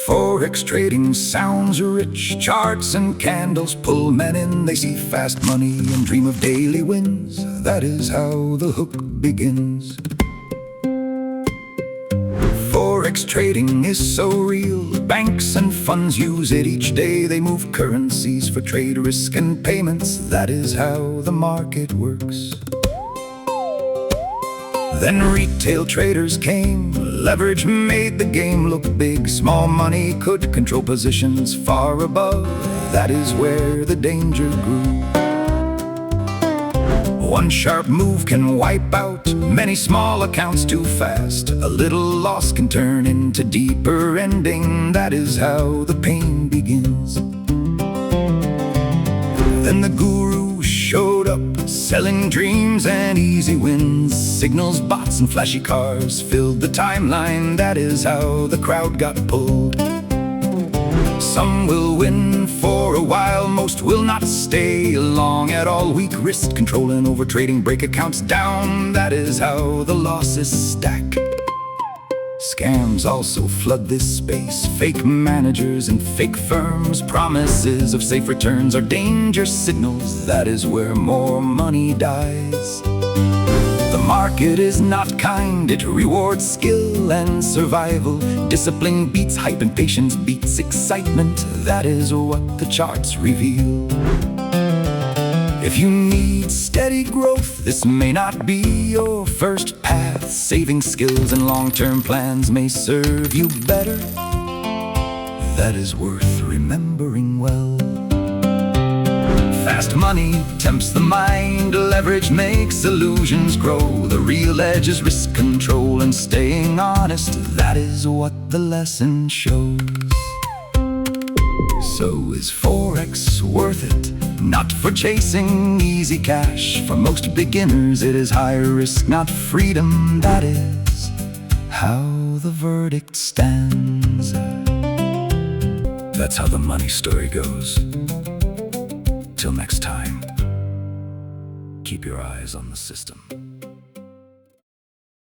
Forex trading sounds rich. Charts and candles pull men in. They see fast money and dream of daily wins. That is how the hook begins. Forex trading is so real. Banks and funds use it each day. They move currencies for trade, risk, and payments. That is how the market works. Then retail traders came. Leverage made the game look big. Small money could control positions far above. That is where the danger grew. One sharp move can wipe out many small accounts too fast. A little loss can turn into deeper ending. That is how the pain begins. Then the guru showed up, selling dreams and easy wins. Signals, bots, and flashy cars filled the timeline. That is how the crowd got pulled. Some will win for a while, most will not stay long at all. Weak wrist control and over trading break accounts down. That is how the losses stack. Scams also flood this space. Fake managers and fake firms. Promises of safe returns are danger signals. That is where more money dies. The market is not kind. It rewards skill and survival. Discipline beats hype and patience beats excitement. That is what the charts reveal. If you need steady growth, this may not be your first path. Saving skills and long-term plans may serve you better. That is worth remembering well. Fast money tempts the mind. Leverage makes illusions grow. The real edge is risk control and staying honest. That is what the lesson shows. So is Forex worth it? Not for chasing easy cash. For most beginners it is higher risk, not freedom. That is how the verdict stands. That's how the money story goes. Till next time, keep your eyes on the system.